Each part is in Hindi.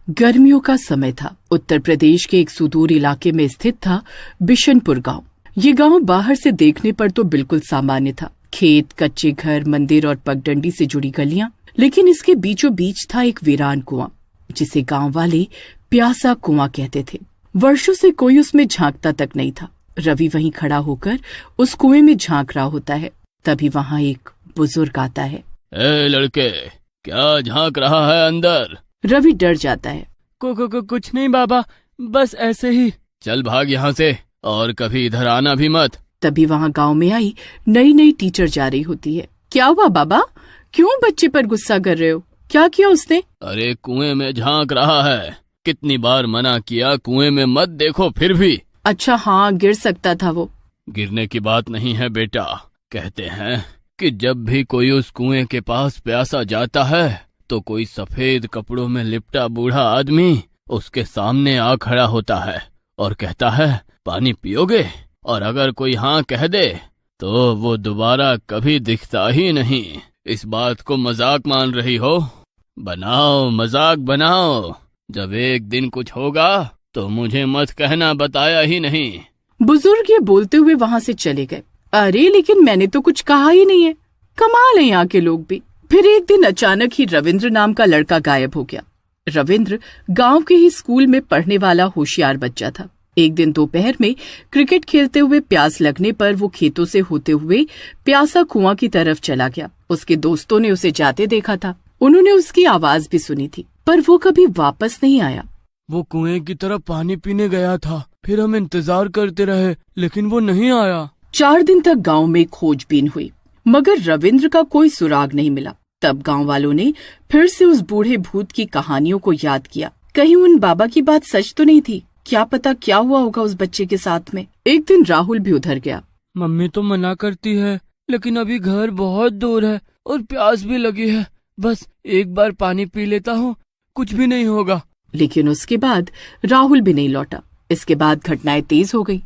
गर्मियों का समय था। उत्तर प्रदेश के एक सुदूर इलाके में स्थित था बिशनपुर गांव। ये गांव बाहर से देखने पर तो बिल्कुल सामान्य था। खेत, कच्चे घर, मंदिर और पगडंडी से जुड़ी गलियां, लेकिन इसके बीचों बीच था एक वीरान कुआं, जिसे गांव वाले प्यासा कुआं कहते थे। वर्षों से कोई उसमें झांकता तक नहीं था। रवि वहीं खड़ा होकर उस कुएं में झांक रहा होता है। तभी वहां एक बुजुर्ग आता है। ए लड़के, क्या झांक रहा है अंदर? रवि डर जाता है। कुछ नहीं बाबा, बस ऐसे ही। चल भाग यहाँ से, और कभी इधर आना भी मत। तभी वहाँ गांव में आई नई टीचर जा रही होती है। क्या हुआ बाबा, क्यों बच्चे पर गुस्सा कर रहे हो? क्या किया उसने? अरे कुएं में झांक रहा है, कितनी बार मना किया कुएं में मत देखो, फिर भी। अच्छा हाँ, गिर सकता था वो। गिरने की बात नहीं है बेटा। कहते हैं कि जब भी कोई उस कुएं के पास प्यासा जाता है तो कोई सफेद कपड़ों में लिपटा बूढ़ा आदमी उसके सामने आ खड़ा होता है और कहता है, पानी पियोगे? और अगर कोई हाँ कह दे तो वो दोबारा कभी दिखता ही नहीं। इस बात को मजाक मान रही हो? बनाओ, मजाक बनाओ। जब एक दिन कुछ होगा तो मुझे मत कहना बताया ही नहीं। बुजुर्ग ये बोलते हुए वहाँ से चले गए। अरे लेकिन मैंने तो कुछ कहा ही नहीं है। कमाल है यहाँ के लोग भी। फिर एक दिन अचानक ही रविंद्र नाम का लड़का गायब हो गया। रविंद्र गांव के ही स्कूल में पढ़ने वाला होशियार बच्चा था। एक दिन दोपहर में क्रिकेट खेलते हुए प्यास लगने पर वो खेतों से होते हुए प्यासा कुआं की तरफ चला गया। उसके दोस्तों ने उसे जाते देखा था। उन्होंने उसकी आवाज भी सुनी थी, पर वो कभी वापस नहीं आया। वो कुएं की तरफ पानी पीने गया था। फिर हम इंतजार करते रहे, लेकिन वो नहीं आया। 4 दिन तक गांव में खोजबीन हुई, मगर रविंद्र का कोई सुराग नहीं मिला। तब गांव वालों ने फिर से उस बूढ़े भूत की कहानियों को याद किया। कहीं उन बाबा की बात सच तो नहीं थी? क्या पता क्या हुआ होगा उस बच्चे के साथ में। एक दिन राहुल भी उधर गया। मम्मी तो मना करती है, लेकिन अभी घर बहुत दूर है और प्यास भी लगी है। बस एक बार पानी पी लेता हूँ, कुछ भी नहीं होगा। लेकिन उसके बाद राहुल भी नहीं लौटा। इसके बाद घटनाएं तेज हो गई।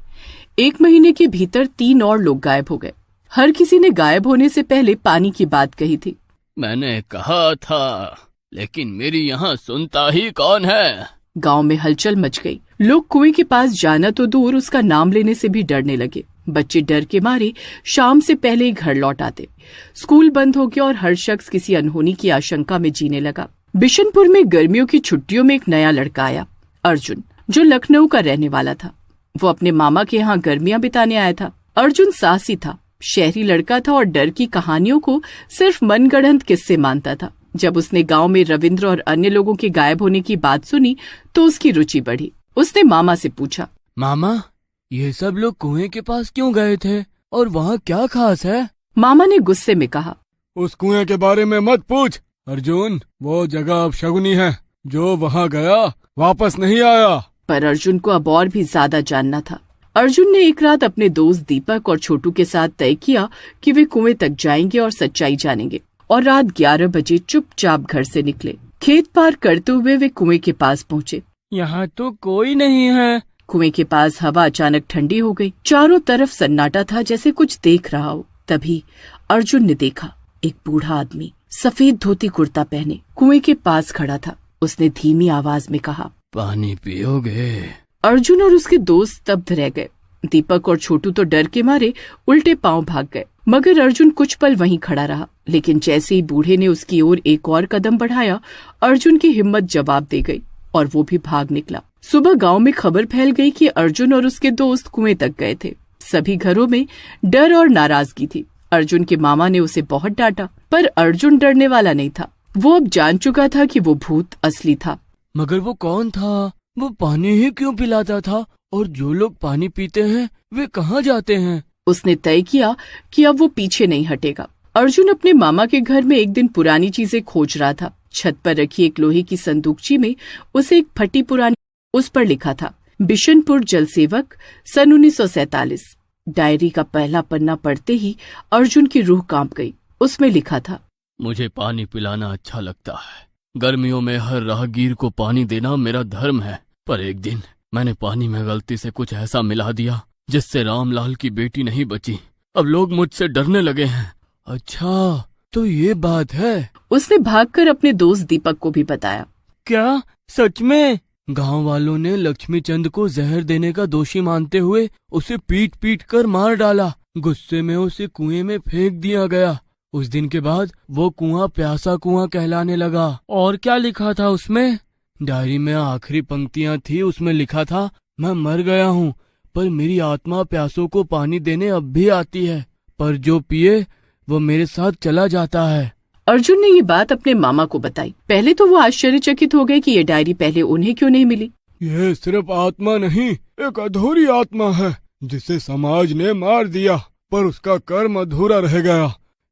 1 महीने के भीतर 3 और लोग गायब हो गए। हर किसी ने गायब होने से पहले पानी की बात कही थी। मैंने कहा था, लेकिन मेरी यहाँ सुनता ही कौन है? गांव में हलचल मच गई। लोग कुएं के पास जाना तो दूर, उसका नाम लेने से भी डरने लगे। बच्चे डर के मारे शाम से पहले ही घर लौट आते। स्कूल बंद हो गया और हर शख्स किसी अनहोनी की आशंका में जीने लगा। बिशनपुर में गर्मियों की छुट्टियों में एक नया लड़का आया, अर्जुन, जो लखनऊ का रहने वाला था। वो अपने मामा के यहाँ गर्मियां बिताने आया था। अर्जुन साहसी था, शहरी लड़का था और डर की कहानियों को सिर्फ मनगढ़ंत किस्से मानता था। जब उसने गांव में रविंद्र और अन्य लोगों के गायब होने की बात सुनी तो उसकी रुचि बढ़ी। उसने मामा से पूछा, मामा, ये सब लोग कुएं के पास क्यों गए थे और वहाँ क्या खास है? मामा ने गुस्से में कहा, उस कुएं के बारे में मत पूछ अर्जुन। वो जगह अब शगुनी है। जो वहाँ गया वापस नहीं आया। पर अर्जुन को अब और भी ज्यादा जानना था। अर्जुन ने एक रात अपने दोस्त दीपक और छोटू के साथ तय किया कि वे कुएं तक जाएंगे और सच्चाई जानेंगे, और रात 11 बजे चुपचाप घर से निकले। खेत पार करते हुए वे कुएं के पास पहुँचे। यहाँ तो कोई नहीं है। कुएं के पास हवा अचानक ठंडी हो गई। चारों तरफ सन्नाटा था, जैसे कुछ देख रहा हो। तभी अर्जुन ने देखा, एक बूढ़ा आदमी सफेद धोती कुर्ता पहने कुएं के पास खड़ा था। उसने धीमी आवाज में कहा, पानी पियोगे? अर्जुन और उसके दोस्त स्तब्ध रह गए। दीपक और छोटू तो डर के मारे उल्टे पांव भाग गए, मगर अर्जुन कुछ पल वहीं खड़ा रहा। लेकिन जैसे ही बूढ़े ने उसकी ओर एक और कदम बढ़ाया, अर्जुन की हिम्मत जवाब दे गई और वो भी भाग निकला। सुबह गांव में खबर फैल गई कि अर्जुन और उसके दोस्त कुएं तक गए थे। सभी घरों में डर और नाराजगी थी। अर्जुन के मामा ने उसे बहुत डांटा, पर अर्जुन डरने वाला नहीं था। वो अब जान चुका था कि वो भूत असली था। मगर वो कौन था? वो पानी ही क्यों पिलाता था? और जो लोग पानी पीते हैं वे कहाँ जाते हैं? उसने तय किया कि अब वो पीछे नहीं हटेगा। अर्जुन अपने मामा के घर में एक दिन पुरानी चीजें खोज रहा था। छत पर रखी एक लोहे की संदूकची में उसे एक फटी पुरानी, उस पर लिखा था, बिशनपुर जल सेवक, सन 1947। डायरी का पहला पन्ना पढ़ते ही अर्जुन की रूह कांप गई। उसमें लिखा था, मुझे पानी पिलाना अच्छा लगता है। गर्मियों में हर राहगीर को पानी देना मेरा धर्म है। पर एक दिन मैंने पानी में गलती से कुछ ऐसा मिला दिया जिससे रामलाल की बेटी नहीं बची। अब लोग मुझसे डरने लगे हैं। अच्छा, तो ये बात है। उसने भागकर अपने दोस्त दीपक को भी बताया। क्या सच में? गांव वालों ने लक्ष्मी चंद को जहर देने का दोषी मानते हुए उसे पीट पीट कर मार डाला। गुस्से में उसे कुएं में फेंक दिया गया। उस दिन के बाद वो कुआं प्यासा कुआं कहलाने लगा। और क्या लिखा था उसमें? डायरी में आखिरी पंक्तियां थी। उसमें लिखा था, मैं मर गया हूँ पर मेरी आत्मा प्यासों को पानी देने अब भी आती है, पर जो पिए वो मेरे साथ चला जाता है। अर्जुन ने ये बात अपने मामा को बताई। पहले तो वो आश्चर्यचकित हो गए कि ये डायरी पहले उन्हें क्यों नहीं मिली। ये सिर्फ आत्मा नहीं, एक अधूरी आत्मा है जिसे समाज ने मार दिया, पर उसका कर्म अधूरा रह गया।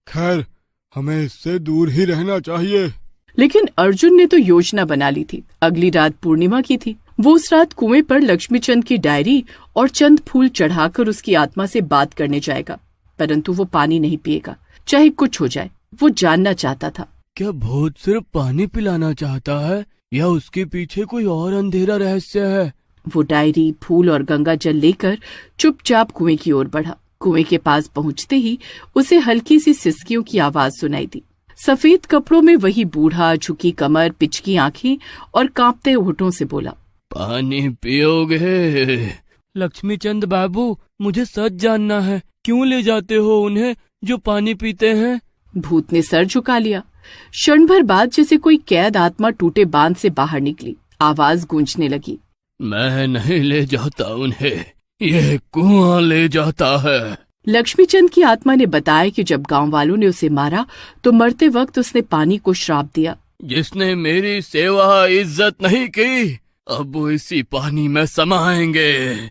खैर, हमें इससे दूर ही रहना चाहिए। लेकिन अर्जुन ने तो योजना बना ली थी। अगली रात पूर्णिमा की थी। वो उस रात कुएं पर लक्ष्मीचंद की डायरी और चंद फूल चढ़ाकर उसकी आत्मा से बात करने जाएगा, परंतु वो पानी नहीं पिएगा, चाहे कुछ हो जाए। वो जानना चाहता था, क्या भूत सिर्फ पानी पिलाना चाहता है या उसके पीछे कोई और अंधेरा रहस्य है? वो डायरी, फूल और गंगा जल लेकर चुपचाप कुएं की ओर बढ़ा। कुएं के पास पहुंचते ही उसे हल्की सी सिसकियों की आवाज सुनाई दी। सफेद कपड़ों में वही बूढ़ा, झुकी कमर, पिचकी आंखें और कांपते होठों से बोला, पानी पियोगे? लक्ष्मीचंद बाबू, मुझे सच जानना है, क्यों ले जाते हो उन्हें जो पानी पीते हैं? भूत ने सर झुका लिया। क्षण भर बाद जैसे कोई कैद आत्मा टूटे बांध से बाहर निकली। आवाज गूंजने लगी, मैं नहीं ले जाता उन्हें, ये कुआं ले जाता है। लक्ष्मीचंद की आत्मा ने बताया कि जब गांव वालों ने उसे मारा तो मरते वक्त उसने पानी को श्राप दिया। जिसने मेरी सेवा इज्जत नहीं की, अब वो इसी पानी में समाएंगे।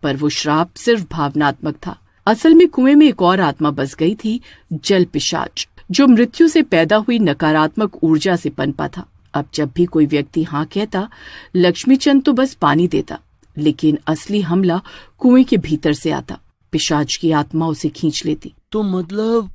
पर वो श्राप सिर्फ भावनात्मक था। असल में कुएं में एक और आत्मा बस गई थी, जल पिशाच, जो मृत्यु से पैदा हुई नकारात्मक ऊर्जा से पनपा था। अब जब भी कोई व्यक्ति हाँ कहता, लक्ष्मीचंद तो बस पानी देता, लेकिन असली हमला कुएं के भीतर से आता। पिशाच की आत्मा उसे खींच लेती। तो मतलब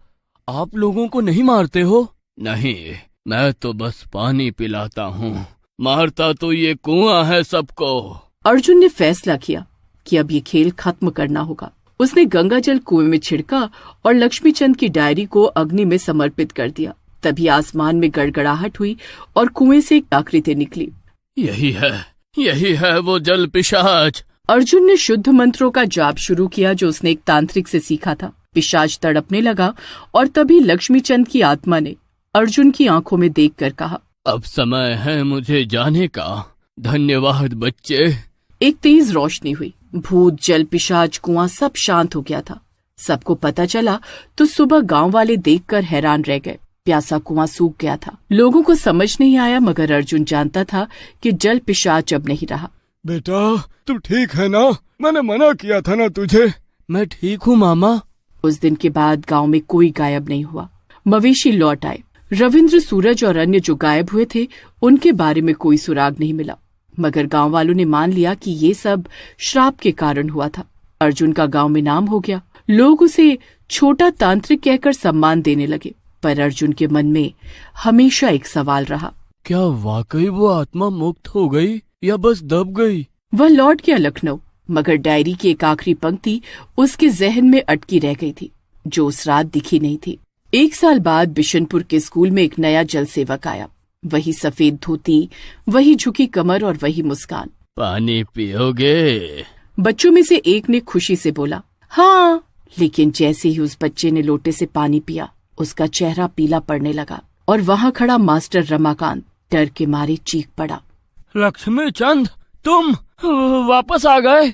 आप लोगों को नहीं मारते हो? नहीं, मैं तो बस पानी पिलाता हूँ, मारता तो ये कुआं है सबको। अर्जुन ने फैसला किया कि अब ये खेल खत्म करना होगा। उसने गंगा जल कुएं में छिड़का और लक्ष्मीचंद की डायरी को अग्नि में समर्पित कर दिया। तभी आसमान में गड़गड़ाहट हुई और कुएं से एक आकृति निकली। यही है वो जल पिशाच। अर्जुन ने शुद्ध मंत्रों का जाप शुरू किया जो उसने एक तांत्रिक से सीखा था। पिशाच तड़पने लगा और तभी लक्ष्मीचंद की आत्मा ने अर्जुन की आंखों में देखकर कहा, अब समय है मुझे जाने का, धन्यवाद बच्चे। एक तेज रोशनी हुई। भूत, जल पिशाच, कुआं सब शांत हो गया था। सबको पता चला तो सुबह गांव वाले देखकर हैरान रह गए। प्यासा कुआं सूख गया था। लोगों को समझ नहीं आया, मगर अर्जुन जानता था कि जल पिशाच अब नहीं रहा। बेटा, तू ठीक है ना? मैंने मना किया था ना तुझे। मैं ठीक हूँ मामा। उस दिन के बाद गांव में कोई गायब नहीं हुआ। मवेशी लौट आए। रविंद्र, सूरज और अन्य जो गायब हुए थे उनके बारे में कोई सुराग नहीं मिला, मगर गांव वालों ने मान लिया कि ये सब श्राप के कारण हुआ था। अर्जुन का गांव में नाम हो गया। लोग उसे छोटा तांत्रिक कहकर सम्मान देने लगे, पर अर्जुन के मन में हमेशा एक सवाल रहा, क्या वाकई वो आत्मा मुक्त हो गई या बस दब गई? वह लौट गया लखनऊ, मगर डायरी की एक आखिरी पंक्ति उसके जहन में अटकी रह गई थी, जो उस रात दिखी नहीं थी। 1 साल बाद बिशनपुर के स्कूल में एक नया जल सेवक आया। वही सफेद धोती, वही झुकी कमर और वही मुस्कान। पानी पियोगे? बच्चों में से एक ने खुशी से बोला, हाँ। लेकिन जैसे ही उस बच्चे ने लोटे से पानी पिया, उसका चेहरा पीला पड़ने लगा और वहाँ खड़ा मास्टर रमाकांत डर के मारे चीख पड़ा, लक्ष्मीचंद, तुम वापस आ गए?